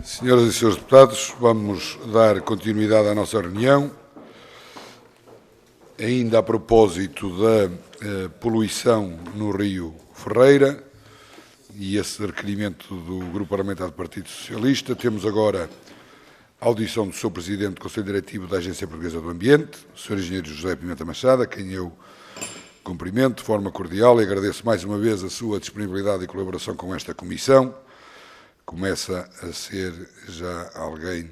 Senhoras e senhores deputados, vamos dar continuidade à nossa reunião. Ainda a propósito da poluição no Rio Ferreira e esse requerimento do Grupo Parlamentar do Partido Socialista, temos agora a audição do Sr. Presidente do Conselho Diretivo da Agência Portuguesa do Ambiente, o Sr. Engenheiro José Pimenta Machado, a quem eu cumprimento de forma cordial e agradeço mais uma vez a sua disponibilidade e colaboração com esta Comissão. Começa a ser já alguém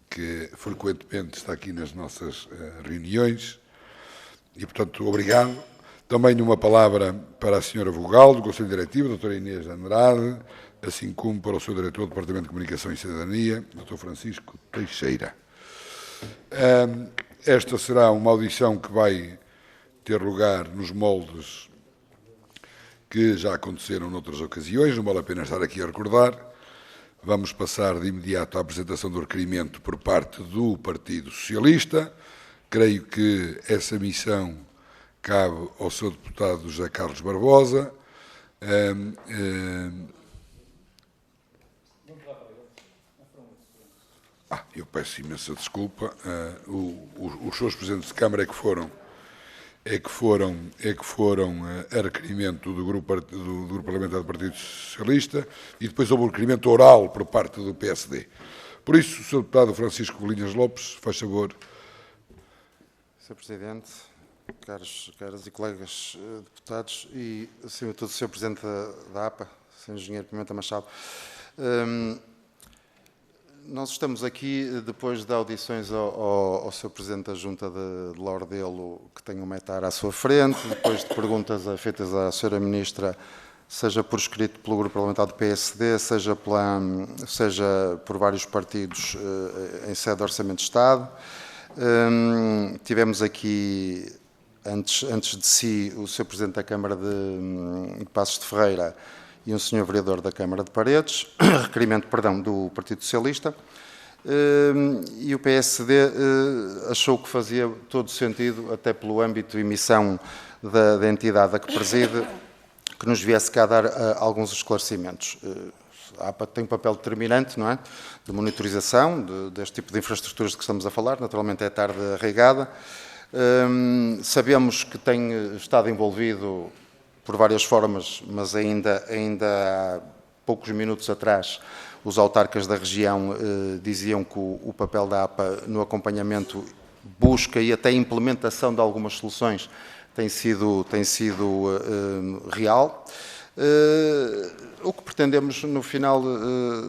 que frequentemente está aqui nas nossas reuniões e, portanto, obrigado. Também uma palavra para a Sra. Vogal, do Conselho Diretivo, a Dra. Inês de Andrade, assim como para o Sr. Diretor do Departamento de Comunicação e Cidadania, Dr. Francisco Teixeira. Esta será uma audição que vai ter lugar nos moldes que já aconteceram noutras ocasiões, não vale a pena estar aqui a recordar. Vamos passar de imediato à apresentação do requerimento por parte do Partido Socialista. Creio que essa missão cabe ao Sr. Deputado José Carlos Barbosa. Eu peço imensa desculpa. Os seus presidentes de Câmara é que foram a requerimento do Grupo Parlamentar do Partido Socialista e depois houve um requerimento oral por parte do PSD. Por isso, o Sr. Deputado Francisco Linhas Lopes, faz favor. Sr. Presidente, caras e colegas deputados e, acima de tudo, Sr. Presidente da APA, Sr. Engenheiro Pimenta Machado, nós estamos aqui depois de audições ao Sr. Presidente da Junta de Lordelo, que tem um metar à sua frente, depois de perguntas feitas à Sra. Ministra, seja por escrito pelo Grupo Parlamentar do PSD, seja por vários partidos em sede de Orçamento de Estado. Tivemos aqui, antes de si, o Sr. Presidente da Câmara de Passos de Ferreira e um senhor vereador da Câmara de Paredes, requerimento, do Partido Socialista, e o PSD achou que fazia todo sentido, até pelo âmbito e missão da entidade a que preside, que nos viesse cá dar alguns esclarecimentos. A APA tem um papel determinante, não é? De monitorização deste tipo de infraestruturas de que estamos a falar, naturalmente é tarde arraigada. Sabemos que tem estado envolvido por várias formas, mas ainda há poucos minutos atrás os autarcas da região diziam que o papel da APA no acompanhamento, busca e até implementação de algumas soluções tem sido real. O que pretendemos no final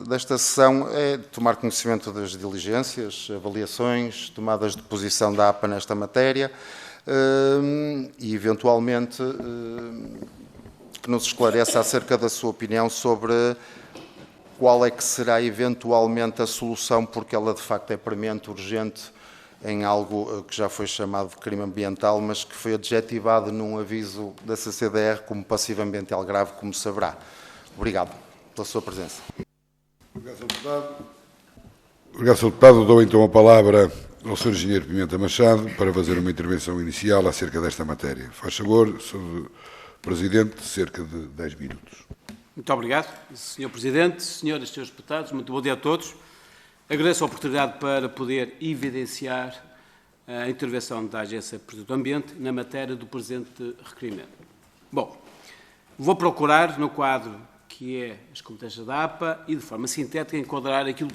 desta sessão é tomar conhecimento das diligências, avaliações, tomadas de posição da APA nesta matéria, e, eventualmente, que nos esclareça acerca da sua opinião sobre qual é que será, eventualmente, a solução, porque ela, de facto, é premente, urgente, em algo que já foi chamado de crime ambiental, mas que foi adjetivado num aviso da CCDR como passivo ambiental grave, como saberá. Obrigado pela sua presença. Obrigado, Sr. Deputado. Obrigado, Sr. Deputado. Dou então a palavra ao Sr. Engenheiro Pimenta Machado para fazer uma intervenção inicial acerca desta matéria. Faz favor, Sr. Presidente, cerca de 10 minutos. Muito obrigado, Sr. Presidente, Senhoras e Senhores Deputados, muito bom dia a todos. Agradeço a oportunidade para poder evidenciar a intervenção da Agência Portuguesa do Ambiente na matéria do presente requerimento. Bom, vou procurar, no quadro que é as competências da APA e, de forma sintética, enquadrar aquilo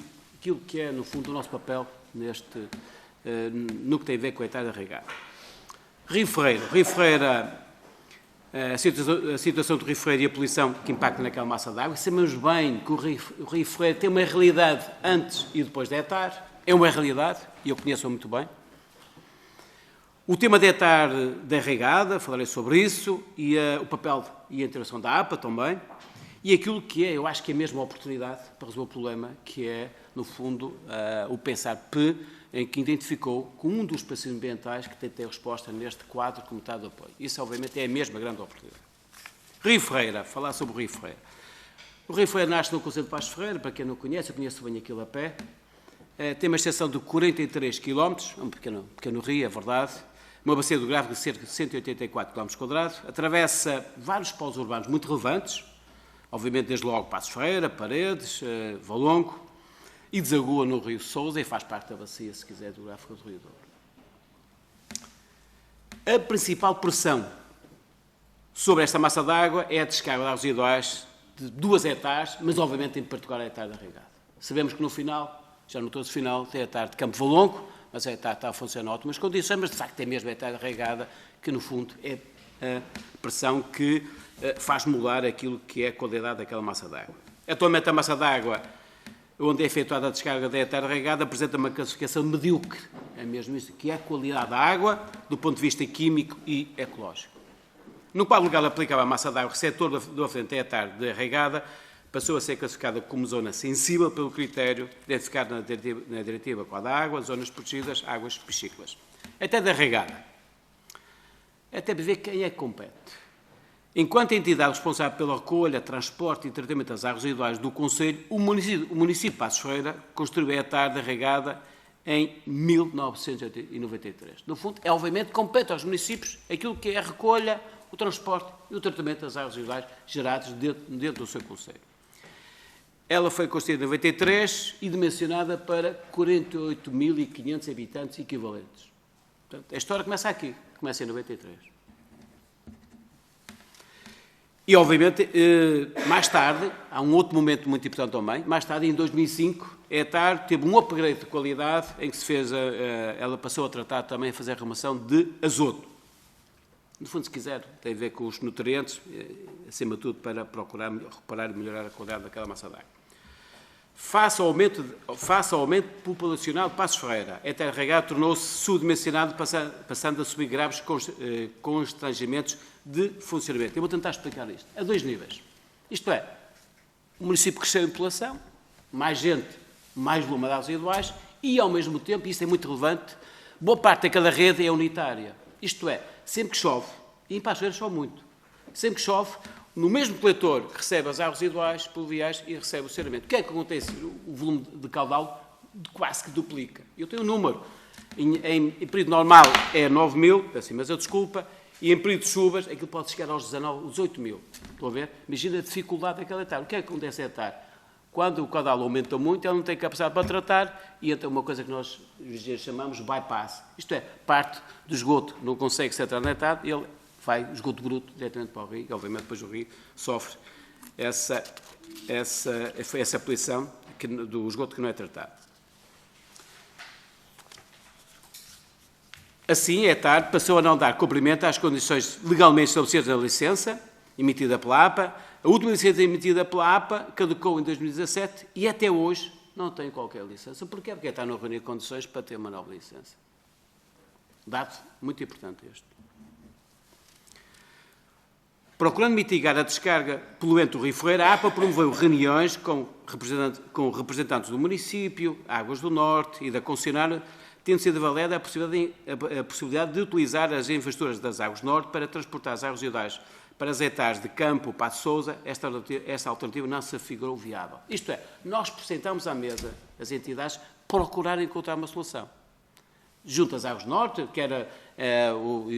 que é, no fundo, o nosso papel no que tem a ver com a etada regada. Rio Ferreira, a situação do Rio Ferreira e a poluição que impacta naquela massa de água. Sabemos bem que o Rio Ferreira tem uma realidade antes e depois de etar. É uma realidade, e eu conheço-a muito bem. O tema de etar da regada, falarei sobre isso, e o papel e a intervenção da APA também. E aquilo que é, eu acho que é mesmo a oportunidade para resolver o problema, que é, no fundo, o Pensar P, em que identificou como um dos princípios ambientais que tem que ter resposta neste quadro comunitário de apoio. Isso, obviamente, é a mesma grande oportunidade. Rio Ferreira, falar sobre o Rio Ferreira. O Rio Ferreira nasce no Concelho de Passos de Ferreira, para quem não conhece, eu conheço bem aquilo a pé. Tem uma extensão de 43 km, um pequeno rio, é verdade. Uma bacia hidrográfica de cerca de 184 km². Atravessa vários polos urbanos muito relevantes, obviamente desde logo Passos de Ferreira, Paredes, Valongo. e desagua no rio Sousa e faz parte da bacia, se quiser, do África do Rio Douro. A principal pressão sobre esta massa d'água é a descarga de águas residuais de 2 hectares, mas obviamente em particular a hectare de regada. Sabemos que no final, já no todo final, tem a hectare de Campo Valongo, mas a hectare está a funcionar em ótimas condições, mas de facto é mesmo a hectare de regada que no fundo é a pressão que faz mudar aquilo que é a qualidade daquela massa d'água. Atualmente a massa d'água onde é efetuada a descarga da hectare regada apresenta uma classificação medíocre, é mesmo isso, que é a qualidade da água do ponto de vista químico e ecológico. No quadro legal aplicado à massa d'água receptor do afluente hectare de regada, passou a ser classificada como zona sensível pelo critério identificado na Diretiva Quadro da Água, zonas protegidas, águas piscícolas. Até da regada. Até para ver quem é que compete. Enquanto entidade responsável pela recolha, transporte e tratamento das águas residuais do Conselho, o município de Passos Ferreira construiu a hectare de regada em 1993. No fundo, obviamente, compete aos municípios aquilo que é a recolha, o transporte e o tratamento das águas residuais gerados dentro do seu Conselho. Ela foi construída em 93 e dimensionada para 48.500 habitantes equivalentes. Portanto, a história começa aqui, começa em 93. E, obviamente, mais tarde, há um outro momento muito importante também, mais tarde, em 2005, a hectare teve um upgrade de qualidade em que se fez, ela passou a tratar também, a fazer a remoção de azoto. No fundo, se quiser, tem a ver com os nutrientes, acima de tudo, para procurar reparar e melhorar a qualidade daquela massa d'água. Face ao aumento populacional de Passos Ferreira, a hectare regada tornou-se subdimensionado, passando a subir graves constrangimentos de funcionamento. Eu vou tentar explicar isto. A 2 níveis. Isto é, o município cresceu em população, mais gente, mais volume de águas residuais e, ao mesmo tempo, e isso é muito relevante, boa parte daquela rede é unitária. Isto é, sempre que chove, e em Passos Ferreira chove muito, sempre que chove, no mesmo coletor que recebe as águas residuais, pluviais e recebe o saneamento. O que é que acontece? O volume de caudal quase que duplica. Eu tenho um número. Em período normal é 9.000, assim, mas eu desculpa, e em período de chuvas aquilo pode chegar aos 18.000. Estão a ver? Imagina a dificuldade daquela hectare. O que é que acontece a hectare? Quando o caudal aumenta muito, ele não tem capacidade para tratar e entra uma coisa que nós chamamos bypass. Isto é, parte do esgoto não consegue ser tratado, ele vai o esgoto bruto diretamente para o rio, e obviamente depois o rio sofre essa poluição do esgoto que não é tratado. Assim, a hectare passou a não dar cumprimento às condições legalmente estabelecidas na licença emitida pela APA. A última licença emitida pela APA caducou em 2017 e até hoje não tem qualquer licença. Porquê? Porque está não reunir condições para ter uma nova licença. Dado muito importante este. Procurando mitigar a descarga poluente do Rio Ferreira, a APA promoveu reuniões com representantes do município, Águas do Norte e da concessionária, tendo sido avaliada a possibilidade de utilizar as infraestruturas das Águas do Norte para transportar as águas residuais para as hectares de Campo, Passo Sousa. Esta alternativa não se afigurou viável. Isto é, nós apresentamos à mesa as entidades procurar encontrar uma solução. Junto às Águas do Norte, quer o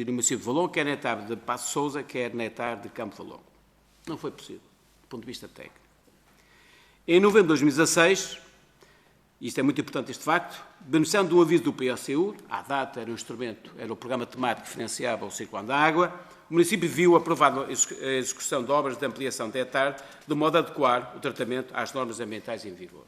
município de Valongo, quer na hectare de Passo Sousa, quer na hectare de Campo Valongo. Não foi possível, do ponto de vista técnico. Em novembro de 2016, isto é muito importante este facto, beneficiando de um aviso do POCU, à data era um instrumento, era o programa temático que financiava o Circulando da Água, o município viu aprovada a execução de obras de ampliação de hectare, de modo a adequar o tratamento às normas ambientais em vigor.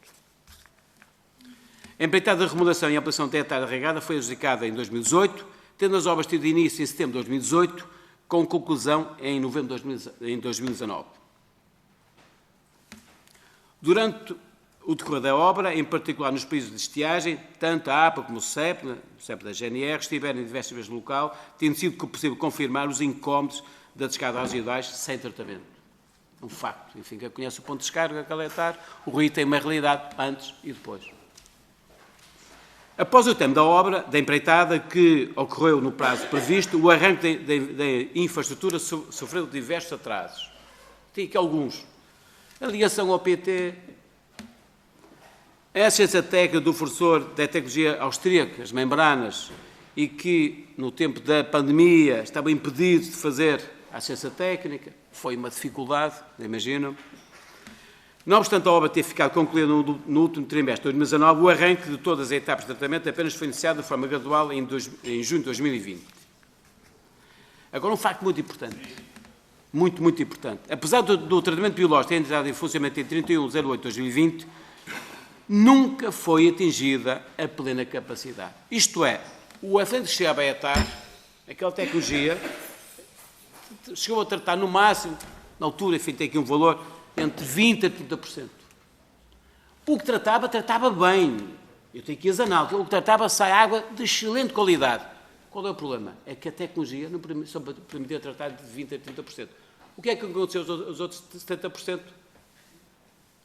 A empreitada de remodelação e ampliação de hectare regada foi adjudicada em 2018, tendo as obras tido início em setembro de 2018, com conclusão em novembro de 2019. Durante o decorrer da obra, em particular nos períodos de estiagem, tanto a APA como o CEP da GNR, estiveram em diversas vezes no local, tendo sido possível confirmar os incómodos da descarga de águas residuais sem tratamento. Um facto. Enfim, quem conhece o ponto de descarga, aquele hectare, o rio tem uma realidade antes e depois. Após o termo da obra, da empreitada, que ocorreu no prazo previsto, o arranque da infraestrutura sofreu diversos atrasos. Tem aqui alguns. A ligação ao PT, a assistência técnica do fornecedor da tecnologia austríaca, as membranas, e que, no tempo da pandemia, estava impedido de fazer a assistência técnica, foi uma dificuldade, imagino. Não obstante a obra ter ficado concluída no último trimestre de 2019, o arranque de todas as etapas de tratamento apenas foi iniciado de forma gradual em junho de 2020. Agora, um facto muito importante, muito importante. Apesar do tratamento biológico ter entrado em funcionamento em 31/08/2020, nunca foi atingida a plena capacidade. Isto é, o efluente que chegava a etar, aquela tecnologia, chegou a tratar no máximo, na altura, enfim, tem aqui um valor, entre 20% a 30%. O que tratava bem. Eu tenho aqui as análises. O que tratava sai água de excelente qualidade. Qual é o problema? É que a tecnologia não só permitia tratar de 20% a 30%. O que é que aconteceu aos outros 70%?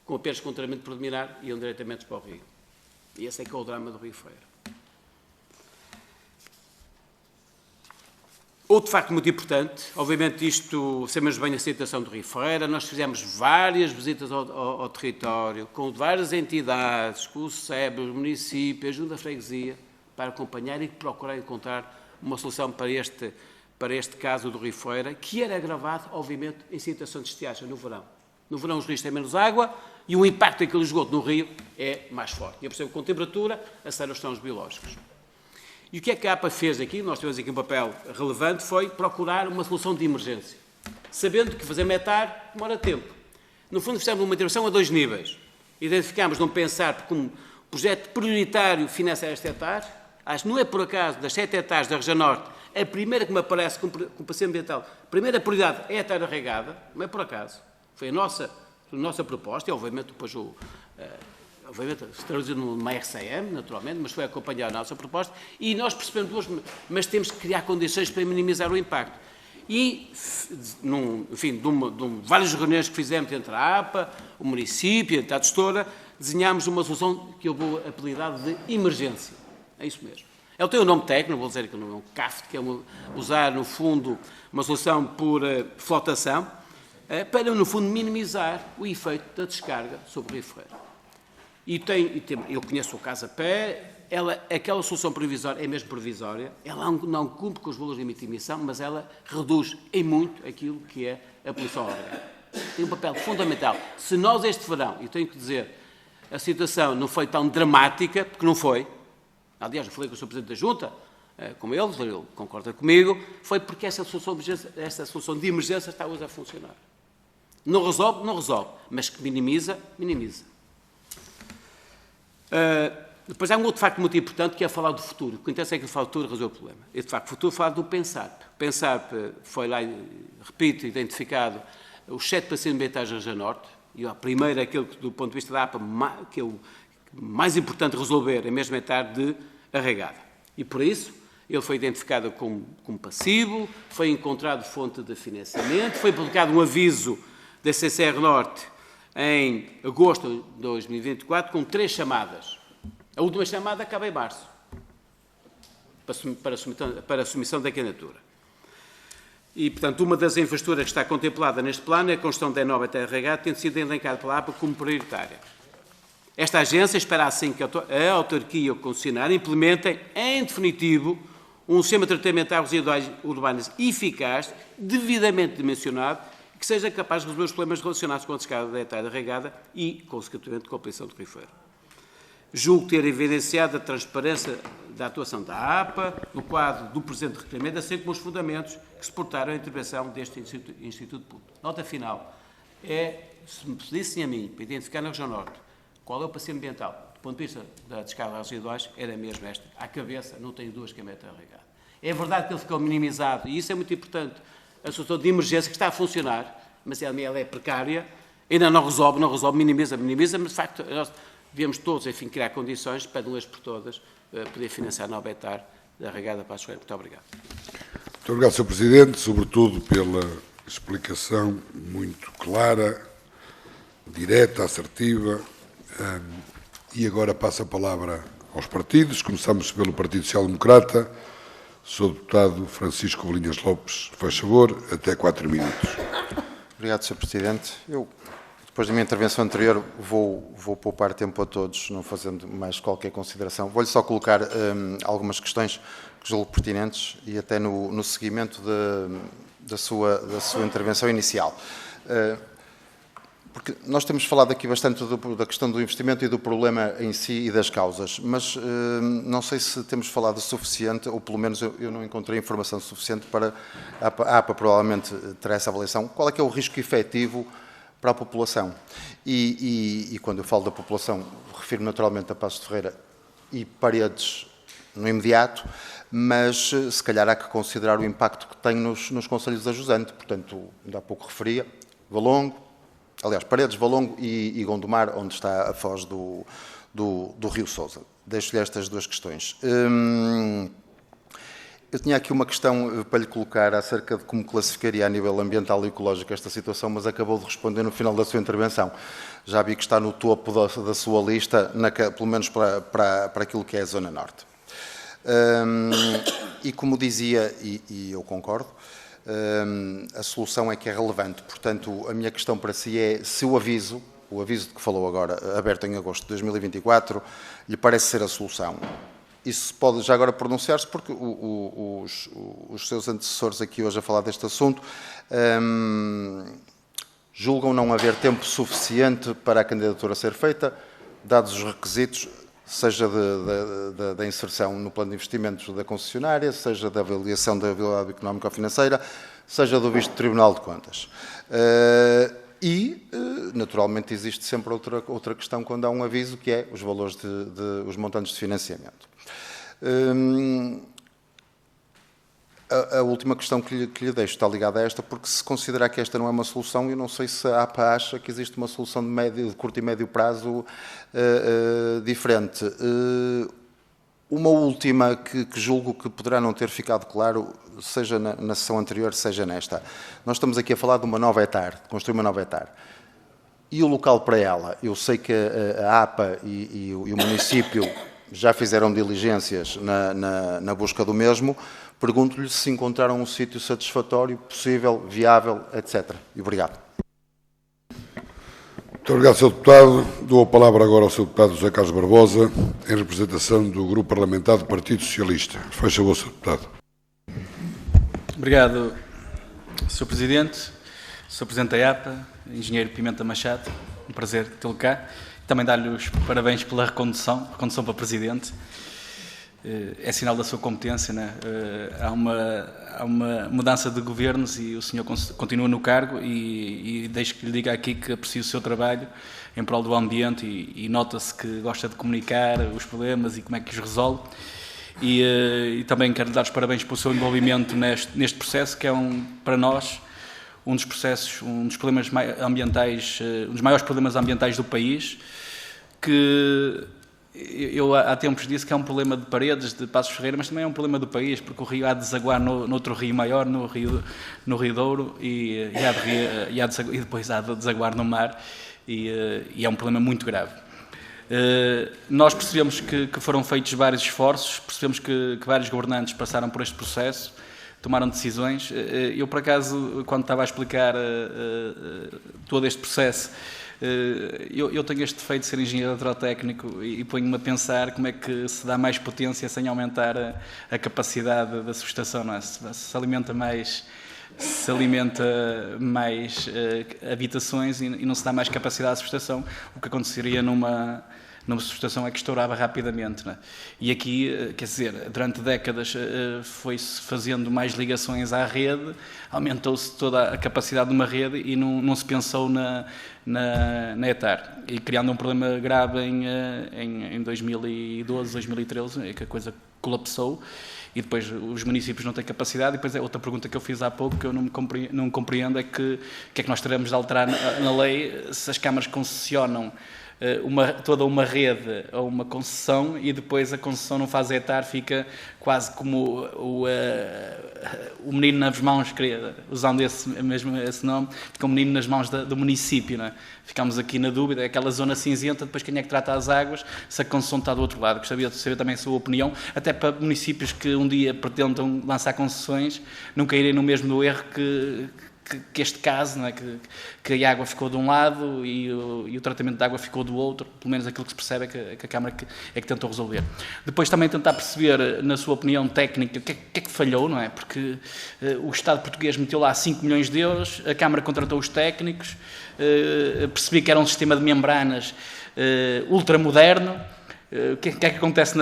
Com apenas com tratamento preliminar, iam diretamente para o rio. E esse é que é o drama do Rio Feira. Outro facto muito importante, obviamente isto, sabemos bem a situação do Rio Feira, nós fizemos várias visitas ao território, com várias entidades, com o SEB, os municípios, a Junta de Freguesia, para acompanhar e procurar encontrar uma solução para este caso do Rio Feira, que era agravado, obviamente, em situação de estiagem no verão. No verão os rios têm menos água e o impacto daquele esgoto no rio é mais forte. E eu percebo que com temperatura, aceleram os estragos biológicos. E o que é que a APA fez aqui, nós temos aqui um papel relevante, foi procurar uma solução de emergência, sabendo que fazer metar demora tempo. No fundo, fizemos uma intervenção a 2 níveis. Identificámos, não pensar como projeto prioritário financiar este hectare. Acho que não é por acaso, das 7 hectares da região norte, a primeira que me aparece com passivo ambiental, a primeira prioridade é a hectare regada, não é por acaso. Foi a nossa proposta, e obviamente depois obviamente, se traduziu numa RCM, naturalmente, mas foi acompanhar a nossa proposta, e nós percebemos, mas temos que criar condições para minimizar o impacto. E, enfim, de várias reuniões que fizemos entre a APA, o município, a entidade gestora, desenhámos uma solução que eu vou apelidar de emergência. É isso mesmo. Ele tem um nome técnico, vou dizer que não é um CAFT, que é usar, no fundo, uma solução por flotação, para, no fundo, minimizar o efeito da descarga sobre o Rio Feira. Eu conheço o caso a pé, aquela solução provisória é mesmo provisória, ela não cumpre com os valores de limite de emissão, mas ela reduz em muito aquilo que é a poluição orgânica. Tem um papel fundamental. Se nós este verão, e tenho que dizer, a situação não foi tão dramática, porque não foi, aliás, eu falei com o Sr. Presidente da Junta, com ele concorda comigo, foi porque essa solução de emergência está hoje a funcionar. Não resolve, mas que minimiza. Depois há um outro facto muito importante que é falar do futuro. O que interessa é que o futuro resolve o problema. E, de facto, o futuro fala do PENSAP. O PENSAP foi lá, repito, identificado os 7 pacientes ambientais da região norte, e a primeira, aquele que, do ponto de vista da APA, que é o mais importante resolver, é mesmo a hectare de arraigada. E, por isso, ele foi identificado como passivo, foi encontrado fonte de financiamento, foi publicado um aviso da CCR Norte em agosto de 2024, com 3 chamadas. A última chamada acaba em março, para a submissão da candidatura. E, portanto, uma das infraestruturas que está contemplada neste plano é a construção da nova terra regada, tendo sido elencada pela APA como prioritária. Esta agência espera, assim, que a autarquia e o concessionário implementem, em definitivo, um sistema de tratamento de águas residuais urbanas eficaz, devidamente dimensionado, que seja capaz de resolver os problemas relacionados com a descarga da hectare regada e, consequentemente, com a poluição do Rio Feira. Julgo ter evidenciado a transparência da atuação da APA, no quadro do presente requerimento, assim como os fundamentos que suportaram a intervenção deste Instituto Público. Nota final. Se me pedissem a mim, para identificar na região norte, qual é o passivo ambiental, do ponto de vista da descarga de residuais, era mesmo esta. À cabeça, não tenho duas que a meta regada. É verdade que ele ficou minimizado, e isso é muito importante. A solução de emergência que está a funcionar, mas ela é precária, ainda não resolve, minimiza, mas de facto nós devemos todos, enfim, criar condições para, de uma vez por todas, poder financiar a nova hectare da regada para a Soeira. Muito obrigado. Muito obrigado, Sr. Presidente, sobretudo pela explicação muito clara, direta, assertiva. E agora passo a palavra aos partidos. Começamos pelo Partido Social Democrata. Sr. Deputado Francisco Bolinhas Lopes, faz favor, até 4 minutos. Obrigado, Sr. Presidente. Eu, depois da minha intervenção anterior, vou poupar tempo a todos, não fazendo mais qualquer consideração. Vou-lhe só colocar algumas questões que julgo pertinentes e até no seguimento da sua intervenção inicial. Porque nós temos falado aqui bastante da questão do investimento e do problema em si e das causas, mas não sei se temos falado o suficiente, ou pelo menos eu não encontrei informação suficiente para a APA provavelmente terá essa avaliação. Qual é que é o risco efetivo para a população? E quando eu falo da população, refiro naturalmente a Passos de Ferreira e Paredes no imediato, mas se calhar há que considerar o impacto que tem nos concelhos de ajusante. Portanto, ainda há pouco referia, Valongo, aliás, Paredes, Valongo e Gondomar, onde está a foz do Rio Sousa. Deixo-lhe estas duas questões. Eu tinha aqui uma questão para lhe colocar acerca de como classificaria a nível ambiental e ecológico esta situação, mas acabou de responder no final da sua intervenção. Já vi que está no topo da sua lista, pelo menos para aquilo que é a Zona Norte. E como dizia, e eu concordo, a solução é que é relevante. Portanto, a minha questão para si é se o aviso de que falou agora, aberto em agosto de 2024, lhe parece ser a solução. Isso pode já agora pronunciar-se, porque os seus antecessores aqui hoje a falar deste assunto julgam não haver tempo suficiente para a candidatura ser feita, dados os requisitos, seja da inserção no plano de investimentos da concessionária, seja da avaliação da viabilidade económico-financeira, seja do visto do Tribunal de Contas. Naturalmente, existe sempre outra questão quando há um aviso, que é os valores os montantes de financiamento. A última questão que lhe deixo está ligada a esta, porque se considerar que esta não é uma solução, eu não sei se a APA acha que existe uma solução de curto e médio prazo diferente. Uma última que julgo que poderá não ter ficado claro, seja na sessão anterior, seja nesta. Nós estamos aqui a falar de uma nova etar, de construir uma nova etar. E o local para ela? Eu sei que a APA e o município já fizeram diligências na busca do mesmo. Pergunto-lhe se encontraram um sítio satisfatório, possível, viável, etc. E obrigado. Muito obrigado, Sr. Deputado. Dou a palavra agora ao Sr. Deputado José Carlos Barbosa, em representação do Grupo Parlamentar do Partido Socialista. Faz favor, Sr. Deputado. Obrigado, Sr. Presidente, Sr. Presidente da APA, Engenheiro Pimenta Machado, um prazer tê-lo cá. Também dar-lhe os parabéns pela recondução para Presidente. É sinal da sua competência, né? Há uma mudança de governos e o senhor continua no cargo e deixo que lhe diga aqui que aprecio o seu trabalho em prol do ambiente e nota-se que gosta de comunicar os problemas e como é que os resolve. E também quero lhe dar os parabéns pelo seu envolvimento neste processo, que é para nós um dos processos, um dos problemas ambientais, um dos maiores problemas ambientais do país, que eu há tempos disse que é um problema de Paredes, de Passos Ferreira, mas também é um problema do país, porque o rio há de desaguar noutro rio maior, no Rio Douro, e depois há de desaguar no mar, e é um problema muito grave. Nós percebemos que foram feitos vários esforços, percebemos que vários governantes passaram por este processo, tomaram decisões. Eu, por acaso, quando estava a explicar todo este processo, eu tenho este defeito de ser engenheiro eletrotécnico e ponho-me a pensar como é que se dá mais potência sem aumentar a capacidade da subestação, não é? Se alimenta mais habitações e não se dá mais capacidade de subestação, o que aconteceria numa subestação é que estourava rapidamente, não é? E aqui, quer dizer, durante décadas foi-se fazendo mais ligações à rede, aumentou-se toda a capacidade de uma rede e não se pensou na etar. E criando um problema grave em 2012, 2013, que a coisa colapsou. E depois os municípios não têm capacidade. E depois outra pergunta que eu fiz há pouco, que eu não compreendo, é que o que é que nós teremos de alterar na lei se as câmaras concessionam toda uma rede ou uma concessão e depois a concessão não faz etar, fica quase como o menino nas mãos, usando esse nome, fica o menino nas mãos do município, não é? Ficamos aqui na dúvida, é aquela zona cinzenta, depois quem é que trata as águas, se a concessão está do outro lado. Gostaria de saber também a sua opinião, até para municípios que um dia pretendam lançar concessões, não caírem no mesmo erro que que este caso, não é? Que a água ficou de um lado e o tratamento de água ficou do outro, pelo menos aquilo que se percebe é que a Câmara é que tentou resolver. Depois também tentar perceber, na sua opinião técnica, o que é que falhou, não é? Porque o Estado português meteu lá 5 milhões de euros, a Câmara contratou os técnicos, percebi que era um sistema de membranas ultramoderno. O que é que acontece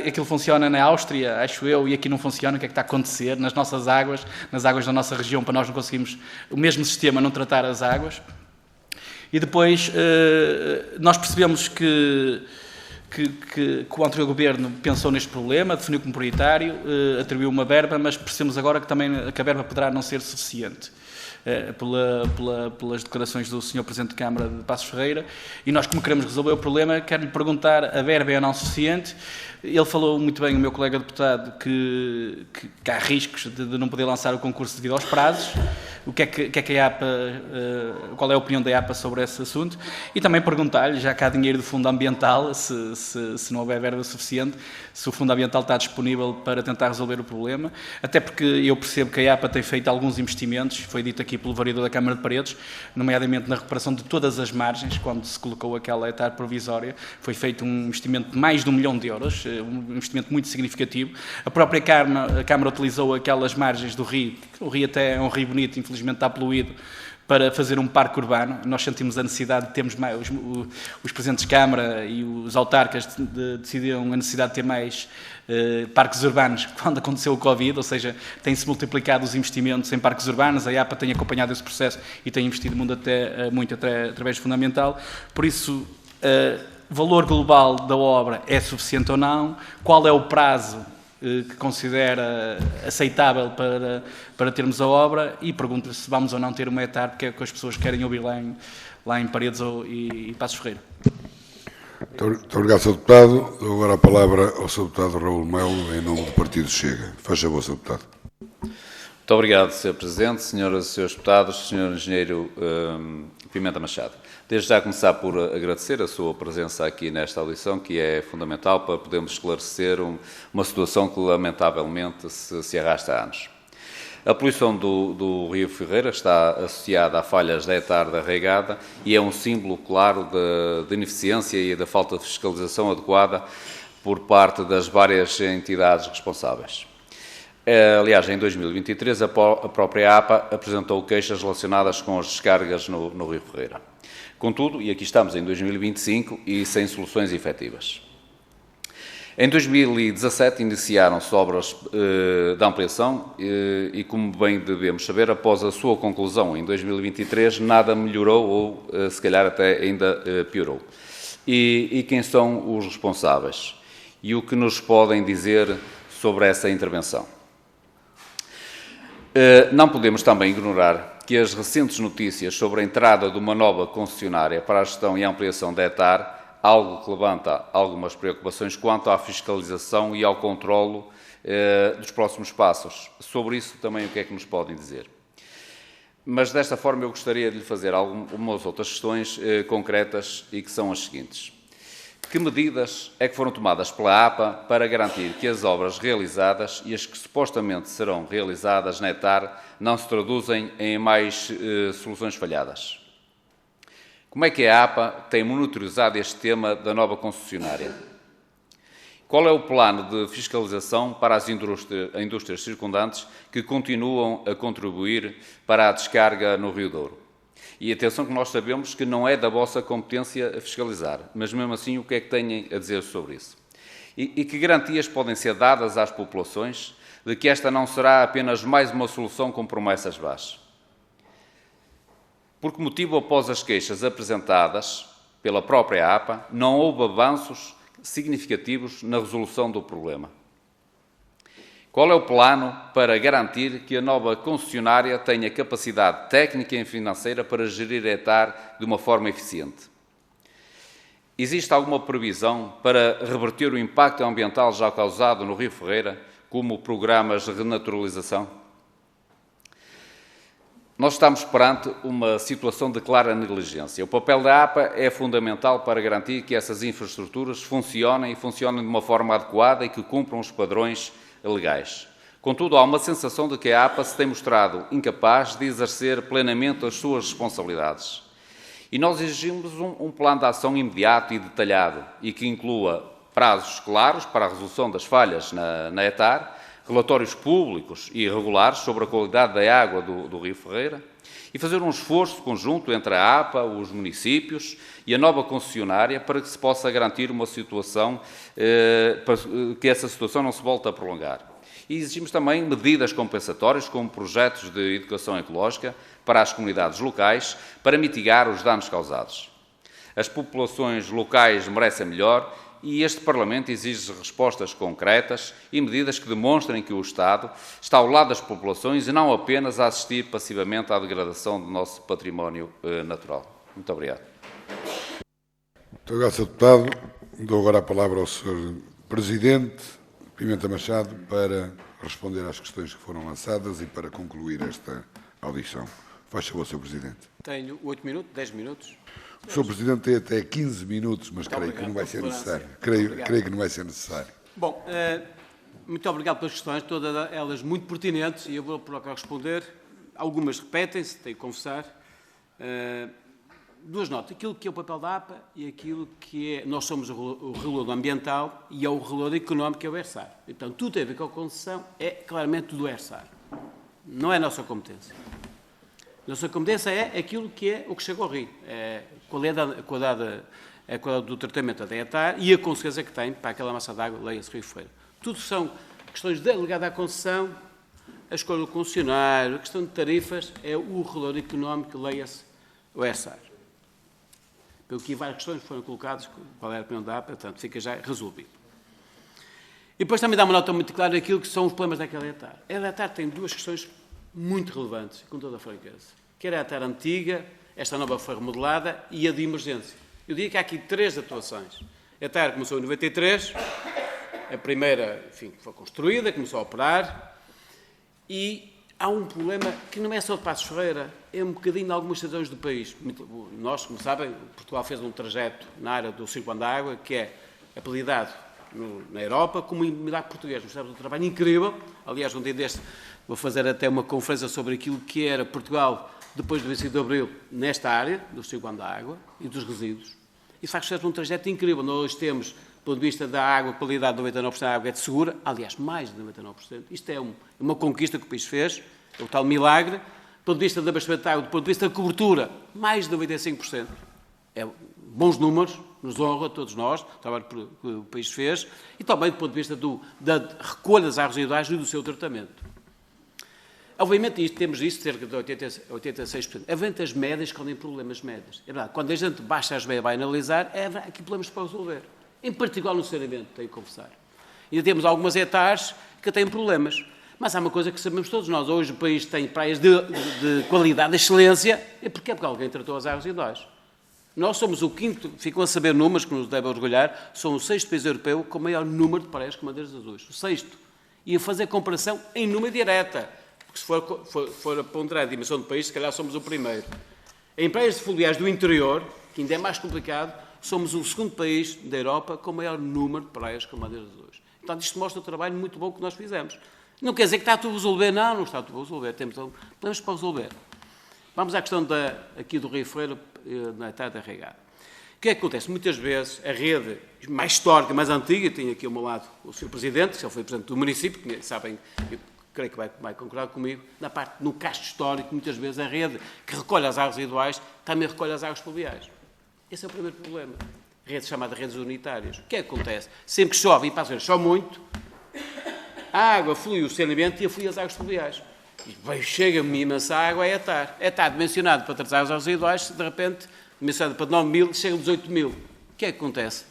aquilo funciona na Áustria, acho eu, e aqui não funciona. O que é que está a acontecer nas nossas águas, nas águas da nossa região, para nós não conseguirmos o mesmo sistema não tratar as águas? E depois nós percebemos que o anterior governo pensou neste problema, definiu como prioritário, atribuiu uma verba, mas percebemos agora que a verba poderá não ser suficiente. Pelas declarações do Sr. Presidente de Câmara de Passos Ferreira, e nós, como queremos resolver o problema, quero-lhe perguntar: a verba é ou não suficiente? Ele falou muito bem, o meu colega deputado, que há riscos de não poder lançar o concurso devido aos prazos. O que é que a APA, qual é a opinião da APA sobre esse assunto? E também perguntar-lhe, já que há dinheiro do Fundo Ambiental, se não houver verba suficiente, se o Fundo Ambiental está disponível para tentar resolver o problema, até porque eu percebo que a APA tem feito alguns investimentos, foi dito aqui pelo vereador da Câmara de Paredes, nomeadamente na recuperação de todas as margens, quando se colocou aquela etapa provisória, foi feito um investimento de mais de 1 milhão de euros, um investimento muito significativo. A própria Câmara utilizou aquelas margens do rio, o rio até é um rio bonito, infelizmente está poluído, para fazer um parque urbano. Nós sentimos a necessidade de termos mais, os presidentes de Câmara e os autarcas decidiram a necessidade de ter mais parques urbanos quando aconteceu o Covid, ou seja, tem-se multiplicado os investimentos em parques urbanos, a APA tem acompanhado esse processo e tem investido muito através do Fundamental. Por isso, valor global da obra é suficiente ou não? Qual é o prazo que considera aceitável para termos a obra? E pergunta se vamos ou não ter uma etapa, porque é que as pessoas querem ouvir lá em Paredes e Passos Ferreira. Muito obrigado, Sr. Deputado. Dou agora a palavra ao Sr. Deputado Raul Melo, em nome do Partido Chega. Faz favor, Sr. Deputado. Muito obrigado, Sr. Presidente, Senhoras e Srs. Deputados, Sr. Engenheiro Pimenta Machado. Desde já começar por agradecer a sua presença aqui nesta audição, que é fundamental para podermos esclarecer uma situação que lamentavelmente se arrasta há anos. A poluição do Rio Ferreira está associada a falhas de hectare da regada e é um símbolo claro de ineficiência e da falta de fiscalização adequada por parte das várias entidades responsáveis. Aliás, em 2023, a própria APA apresentou queixas relacionadas com as descargas no Rio Ferreira. Contudo, e aqui estamos em 2025 e sem soluções efetivas. Em 2017 iniciaram-se obras de ampliação e, como bem devemos saber, após a sua conclusão em 2023, nada melhorou ou, se calhar, até ainda piorou. E quem são os responsáveis? E o que nos podem dizer sobre essa intervenção? Não podemos também ignorar que as recentes notícias sobre a entrada de uma nova concessionária para a gestão e ampliação da hectare, algo que levanta algumas preocupações quanto à fiscalização e ao controlo dos próximos passos. Sobre isso também o que é que nos podem dizer? Mas desta forma eu gostaria de lhe fazer algumas outras questões concretas e que são as seguintes. Que medidas é que foram tomadas pela APA para garantir que as obras realizadas e as que supostamente serão realizadas na hectare não se traduzem em mais soluções falhadas? Como é que a APA tem monitorizado este tema da nova concessionária? Qual é o plano de fiscalização para as indústrias circundantes que continuam a contribuir para a descarga no Rio Douro? E atenção que nós sabemos que não é da vossa competência a fiscalizar, mas mesmo assim o que é que têm a dizer sobre isso? E que garantias podem ser dadas às populações de que esta não será apenas mais uma solução com promessas vãs? Por que motivo, após as queixas apresentadas pela própria APA, não houve avanços significativos na resolução do problema? Qual é o plano para garantir que a nova concessionária tenha capacidade técnica e financeira para gerir a hectare de uma forma eficiente? Existe alguma previsão para reverter o impacto ambiental já causado no Rio Ferreira, como programas de renaturalização? Nós estamos perante uma situação de clara negligência. O papel da APA é fundamental para garantir que essas infraestruturas funcionem de uma forma adequada e que cumpram os padrões legais. Contudo, há uma sensação de que a APA se tem mostrado incapaz de exercer plenamente as suas responsabilidades. E nós exigimos um plano de ação imediato e detalhado e que inclua prazos claros para a resolução das falhas na ETAR, relatórios públicos e regulares sobre a qualidade da água do Rio Ferreira e fazer um esforço conjunto entre a APA, os municípios e a nova concessionária para que se possa garantir uma situação, para que essa situação não se volte a prolongar. E exigimos também medidas compensatórias, como projetos de educação ecológica para as comunidades locais, para mitigar os danos causados. As populações locais merecem melhor e este Parlamento exige respostas concretas e medidas que demonstrem que o Estado está ao lado das populações e não apenas a assistir passivamente à degradação do nosso património natural. Muito obrigado. Muito obrigado, Sr. Deputado. Dou agora a palavra ao Sr. Presidente Pimenta Machado para responder às questões que foram lançadas e para concluir esta audição. Faz favor, Sr. Presidente. Tenho 8 minutos, 10 minutos. O Sr. Presidente tem até 15 minutos, mas creio que não vai ser necessário. Creio que não vai ser necessário. Bom, muito obrigado pelas questões, todas elas muito pertinentes, e eu vou procurar responder. Algumas repetem-se, tenho que confessar. Duas notas, aquilo que é o papel da APA e aquilo que é... Nós somos o regulador ambiental e é o regulador económico, que é o ERSAR. Então, tudo tem a ver com a concessão, é claramente do ERSAR. Não é a nossa competência. A nossa competência é aquilo que é o que chega ao Rio. É a qualidade do tratamento da ETAR e a consequência que tem para aquela massa de água, leia-se Rio Ferreira. Tudo são questões ligadas à concessão, a escolha do concessionário, a questão de tarifas, é o regulador económico, leia-se o ERSAR. Pelo que várias questões foram colocadas, qual era a opinião da APA, portanto, fica já resolvido. E depois também dá uma nota muito clara daquilo que são os problemas daquela ETAR. A ETAR tem duas questões muito relevantes, com toda a franqueza. Quer a ETAR antiga, esta nova foi remodelada, e a de emergência. Eu diria que há aqui três atuações. A ETAR começou em 93, a primeira, enfim, foi construída, começou a operar, e há um problema que não é só de Passos Ferreira, é um bocadinho em algumas cidades do país. Nós, como sabem, Portugal fez um trajeto na área do Circuito da Água, que é apelidado na Europa como um milagre português. Nós fizemos um trabalho incrível. Aliás, um dia deste vou fazer até uma conferência sobre aquilo que era Portugal depois do 25 de Abril nesta área do Circuito da Água e dos resíduos. E, de facto, fez um trajeto incrível. Nós temos, do ponto de vista da água, qualidade de 99% da água é de segura, aliás, mais de 99%. Isto é uma conquista que o país fez, é o tal milagre. Do ponto de vista da abastecimento de água, do ponto de vista da cobertura, mais de 95%. É bons números, nos honra a todos nós, o trabalho que o país fez, e também do ponto de vista da recolha das águas residuais e do seu tratamento. Obviamente, temos isto, cerca de 86%. Havendo as médias, quando tem problemas médios. É verdade, quando a gente baixa as médias e vai analisar, há aqui problemas para resolver. Em particular no saneamento, tenho que confessar. Ainda temos algumas hectares que têm problemas. Mas há uma coisa que sabemos todos nós. Hoje o país tem praias de qualidade, de excelência, é porque alguém tratou as águas residuais. Nós somos o quinto, ficam a saber números que nos devem orgulhar, somos o 6º país europeu com o maior número de praias com bandeiras azuis. O 6º. E a fazer comparação em número direta. Porque se for a ponderar a dimensão do país, se calhar somos o primeiro. Em praias fluviais do interior, que ainda é mais complicado, somos o 2º país da Europa com o maior número de praias com bandeiras azuis. Portanto, isto mostra o trabalho muito bom que nós fizemos. Não quer dizer que está tudo a resolver, não está tudo a resolver, temos problemas para resolver. Vamos à questão aqui do Rio Ferreira, na estrada regada. O que é que acontece? Muitas vezes a rede mais histórica, mais antiga, tenho aqui ao meu lado o Sr. Presidente, que já foi Presidente do município, que sabem, eu creio que vai concordar comigo, no castro histórico, muitas vezes a rede que recolhe as águas residuais também recolhe as águas pluviais. Esse é o primeiro problema. Rede chamada redes unitárias. O que é que acontece? Sempre que chove, e passa chove muito, a água flui o saneamento e aflui as águas pluviais. E chega-me imensa água a ETAR. ETAR dimensionado para tratar as águas residuais, de repente, dimensionado para 9.000, chega a 18.000. O que é que acontece?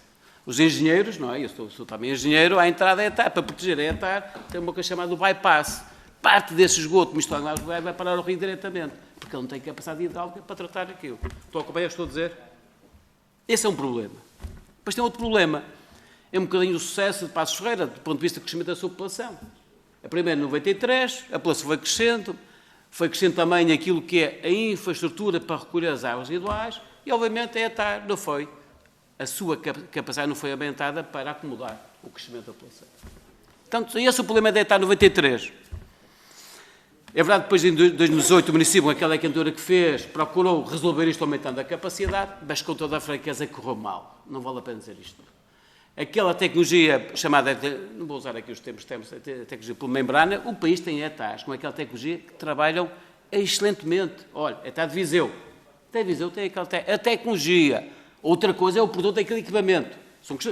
Os engenheiros, não é? Eu sou também engenheiro, à entrada da ETAR, para proteger a ETAR, tem uma coisa chamada bypass. Parte desse esgoto misturado na água vai parar ao rio diretamente, porque ele não tem capacidade hidráulica para tratar aquilo. Estou a acompanhar o que estou a dizer? Esse é um problema. Depois tem outro problema. É um bocadinho o sucesso de Passos Ferreira, do ponto de vista do crescimento da sua população. A primeira, em 93, a população foi crescendo também aquilo que é a infraestrutura para recolher as águas residuais e, obviamente, a ETAR não foi. A sua capacidade não foi aumentada para acomodar o crescimento da população. Portanto, esse é o problema da ETAR 93. É verdade, depois em 2018 o município, com aquela cantora que fez, procurou resolver isto aumentando a capacidade, mas com toda a franqueza correu mal. Não vale a pena dizer isto. Aquela tecnologia chamada, não vou usar aqui os termos, tecnologia por membrana, o país tem ETAs com aquela tecnologia que trabalham excelentemente. Olha, ETA de Viseu. Até Viseu tem a tecnologia. Outra coisa é o produto daquele equipamento.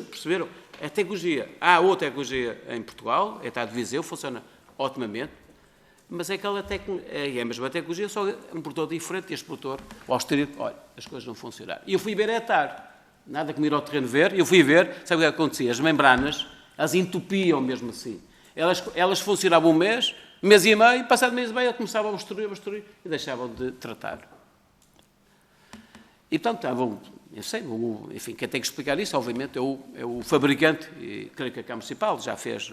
Perceberam? É tecnologia. Há outra tecnologia em Portugal, ETA de Viseu, funciona otimamente, mas é aquela é a mesma tecnologia, só um produtor diferente, e este produtor, o austríaco, olha, as coisas não funcionaram. E eu fui ver a ETAR. Nada como ir ao terreno ver. Eu fui ver, sabe o que acontecia? As membranas, elas entupiam mesmo assim. Elas funcionavam um mês e meio, passado mês e meio, começavam a obstruir, e deixavam de tratar. E, portanto, estavam, eu sei, enfim, quem tem que explicar isso, obviamente, é o fabricante, e creio que a Câmara Municipal já fez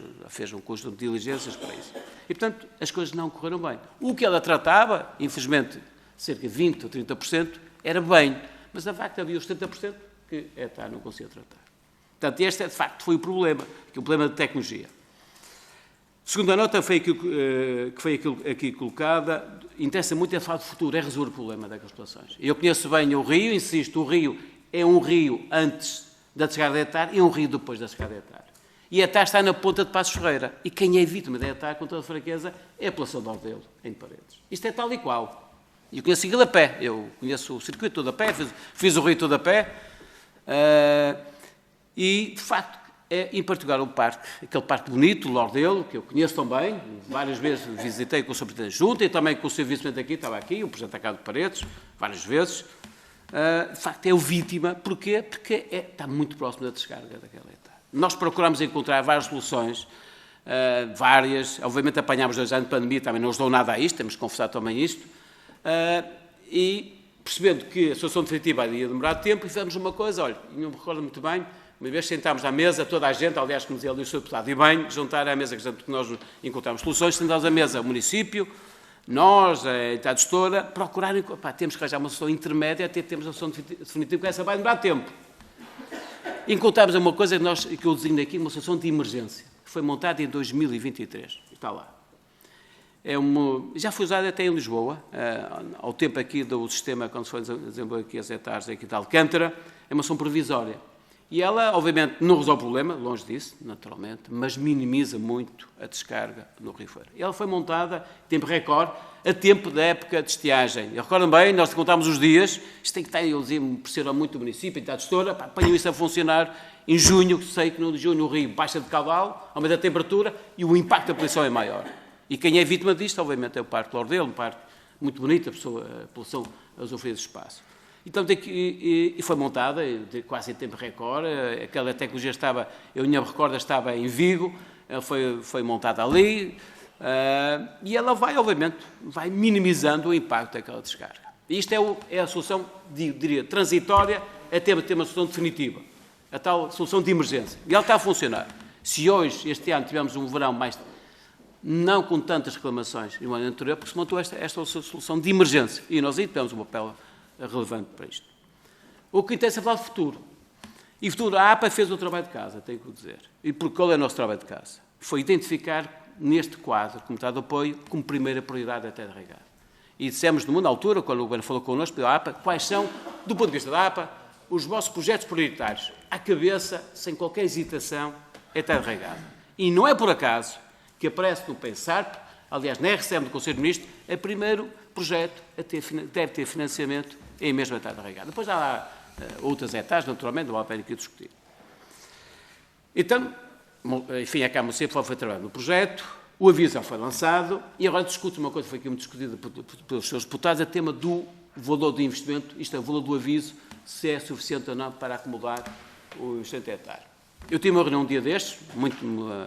um conjunto de diligências para isso. E, portanto, as coisas não correram bem. O que ela tratava, infelizmente, cerca de 20% ou 30%, era bem, mas, de facto, havia os 70%, que a ETA não conseguia tratar. Portanto, este, de facto, foi o problema, que é o problema de tecnologia. Segunda nota foi aquilo que foi aqui colocada, interessa muito falar do futuro, é resolver o problema daquelas situações. Eu conheço bem o Rio, insisto, o Rio é um rio antes da descarga da ETA e um rio depois da descarga da ETA. E a ETA está na ponta de Passos Ferreira. E quem é vítima da ETA, com toda a fraqueza, é a população de Ordelo, em Paredes. Isto é tal e qual. Eu conheço aquilo a pé, eu conheço o circuito todo a pé, fiz o rio todo a pé, e, de facto, em particular o parque, aquele parque bonito, o Lordelo, que eu conheço também, várias vezes visitei com o Sr. Presidente Junta e também com o Sr. Vice-Presidente aqui, estava aqui, o Presidente da Câmara de Paredes, várias vezes. De facto, é o vítima. Porquê? Porque está muito próximo da descarga daquela ETA. Nós procuramos encontrar várias soluções, várias, obviamente apanhámos 2 anos de pandemia, também não ajudou nada a isto, temos que confessar também isto, e percebendo que a solução definitiva ia demorar tempo, e fizemos uma coisa, olha, não me recordo muito bem, uma vez sentámos à mesa, toda a gente, aliás, como dizia ali o Sr. Deputado, e bem, juntar à mesa que nós encontramos soluções, sentámos à mesa o município, nós, a entidade gestora, procurarem, temos que arranjar uma solução intermédia até termos a solução definitiva, porque essa vai demorar tempo. Encontramos uma coisa que eu designo aqui, uma solução de emergência, que foi montada em 2023, está lá. Já foi usada até em Lisboa, ao tempo aqui do sistema, quando se foi desenvolver aqui as ETAs aqui de Alcântara, é uma solução provisória. E ela, obviamente, não resolve o problema, longe disso, naturalmente, mas minimiza muito a descarga no Rio Feira. Ela foi montada, em tempo recorde, a tempo da época de estiagem. Eu recordo bem, nós contámos os dias, isto tem que estar, eu dizia, pressionou muito o município, a entidade gestora, apanhou isso a funcionar em junho, sei que no junho no Rio baixa de caudal, aumenta a temperatura e o impacto da poluição é maior. E quem é vítima disto, obviamente, é o Parque Lordelo, um parque muito bonito, a população a usufruir desse espaço. Então, e foi montada, quase em tempo recorde, aquela tecnologia estava, eu me recordo, estava em Vigo, foi montada ali, e ela vai, obviamente, vai minimizando o impacto daquela descarga. E isto é a solução, diria, transitória, até ter uma solução definitiva, a tal solução de emergência. E ela está a funcionar. Se hoje, este ano, tivemos um verão mais, não com tantas reclamações no ano anterior, porque se montou esta solução de emergência, e nós aí tivemos um papel relevante para isto. O que interessa é falar de futuro. E futuro, a APA fez o trabalho de casa, tenho que dizer. E qual é o nosso trabalho de casa? Foi identificar neste quadro, Comunidade de Apoio, como primeira prioridade a terra regada. E dissemos, na altura, quando o Governo falou connosco, da APA, quais são, do ponto de vista da APA, os vossos projetos prioritários. À cabeça, sem qualquer hesitação, é terra regada. E não é por acaso que aparece no PENSARP, aliás, na RCM do Conselho de Ministros, é o primeiro projeto deve ter financiamento em mesmo a terra regada. Depois há lá outras etapas, naturalmente, não vale a pena aqui discutir. Então, enfim, a Câmara Municipal foi trabalhando no projeto, o aviso já foi lançado, e agora discute uma coisa que foi aqui muito discutida pelos seus deputados, é o tema do valor do investimento, isto é, o valor do aviso, se é suficiente ou não para acomodar os 100 hectares. Eu tive uma reunião um dia destes,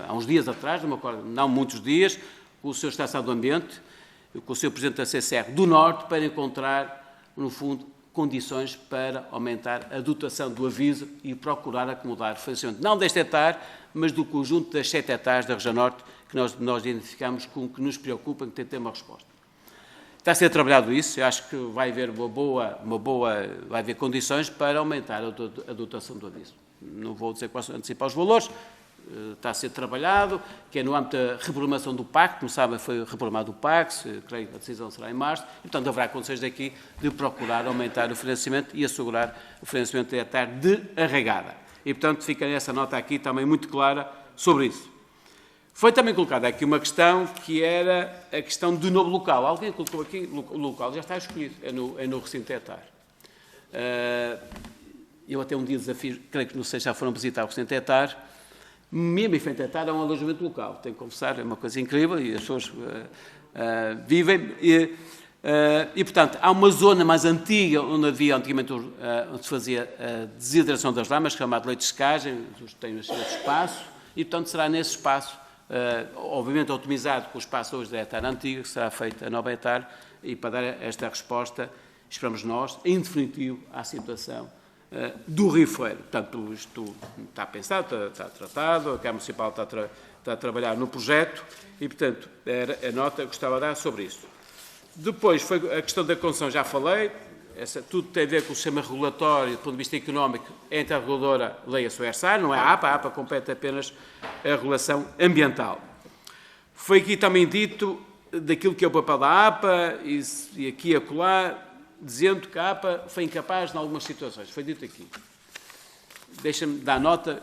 há uns dias atrás, não muitos dias, com o Sr. Estado do Ambiente, com o Sr. Presidente da CCR do Norte, para encontrar, no fundo, condições para aumentar a dotação do aviso e procurar acomodar financiamento, não deste hectare, mas do conjunto das 7 hectares da região Norte, que nós identificamos como que nos preocupa, que tem que ter uma resposta. Está a ser trabalhado isso, eu acho que vai haver vai haver condições para aumentar a dotação do aviso. Não vou dizer quais antecipar os valores, está a ser trabalhado, que é no âmbito da reformação do PAC, como sabem, foi reformado o PAC, creio que a decisão será em março, e, portanto, haverá condições daqui de procurar aumentar o financiamento e assegurar o financiamento da ETAR de arraigada. E, portanto, fica essa nota aqui também muito clara sobre isso. Foi também colocada aqui uma questão que era a questão do novo local. Alguém colocou aqui, o local já está escolhido, é no recinto ETAR. Eu até um dia desafio, creio que não sei, já foram visitar o recinto ETAR, mesmo em frente a ETAR é um alojamento local, tenho que confessar, é uma coisa incrível e as pessoas vivem. E, portanto, há uma zona mais antiga, onde havia antigamente, onde se fazia a desidratação das lamas, chamado leite de secagem, tem esse espaço, e, portanto, será nesse espaço, obviamente otimizado com o espaço hoje da ETAR antiga, que será feita a nova ETAR, e para dar esta resposta, esperamos nós, em definitivo, à situação do Rio Freire. Portanto, isto está pensado, está tratado, a Câmara Municipal está a trabalhar no projeto e, portanto, era a nota que gostava de dar sobre isso. Depois, foi a questão da concessão, já falei, tudo tem a ver com o sistema regulatório, do ponto de vista económico, entre a reguladora, leia-se o ERSAR, não é a APA compete apenas a regulação ambiental. Foi aqui também dito daquilo que é o papel da APA e aqui e acolá, dizendo que a APA foi incapaz em algumas situações. Foi dito aqui. Deixa-me dar nota.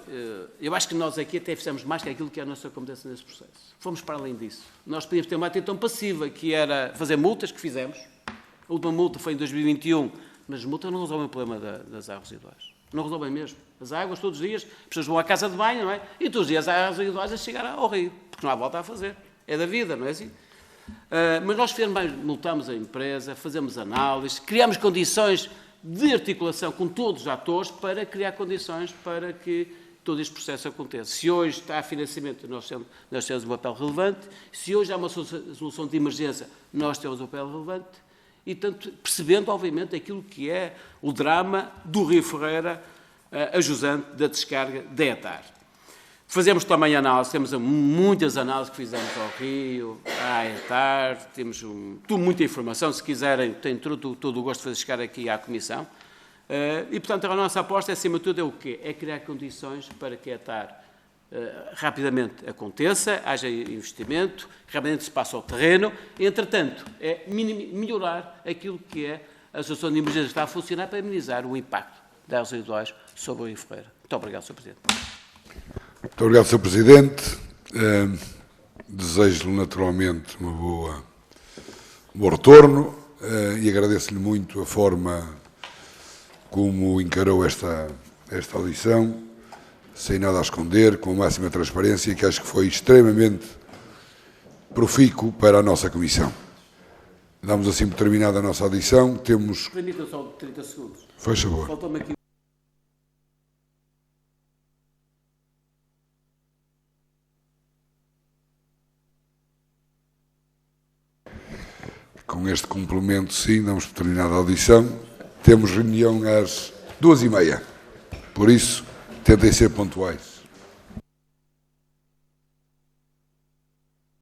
Eu acho que nós aqui até fizemos mais que aquilo que é a nossa competência nesse processo. Fomos para além disso. Nós podíamos ter uma atitude passiva, que era fazer multas, que fizemos. A última multa foi em 2021, mas as multas não resolvem o problema das águas residuais. Não resolvem mesmo. As águas, todos os dias, as pessoas vão à casa de banho, não é? E todos os dias as águas residuais a chegar ao rio, porque não há volta a fazer. É da vida, não é assim? Mas nós multamos a empresa, fazemos análise, criamos condições de articulação com todos os atores para criar condições para que todo este processo aconteça. Se hoje está a financiamento, nós temos um papel relevante. Se hoje há uma solução de emergência, nós temos um papel relevante. E, tanto, percebendo, obviamente, aquilo que é o drama do Rio Ferreira, a jusante da descarga da ETAR. Fazemos também análise, temos muitas análises que fizemos ao Rio, à ETAR, temos muita informação, se quiserem, tenho todo o gosto de fazer chegar aqui à Comissão. E, portanto, a nossa aposta, acima de tudo, é o quê? É criar condições para que a ETAR rapidamente aconteça, haja investimento, rapidamente se passe ao terreno, e, entretanto, é melhorar aquilo que é a solução de emergência que está a funcionar para minimizar o impacto das residuais sobre o Rio Ferreira. Muito obrigado, Sr. Presidente. Muito obrigado, Sr. Presidente. Desejo-lhe naturalmente um bom retorno e agradeço-lhe muito a forma como encarou esta audição, sem nada a esconder, com a máxima transparência, que acho que foi extremamente profícuo para a nossa Comissão. Damos assim por terminada a nossa audição. Temos... Permita só 30 segundos. Faz favor. Faltou-me aqui. Com este complemento, sim, damos por terminada a audição. Temos reunião às 14h30. Por isso, tentem ser pontuais.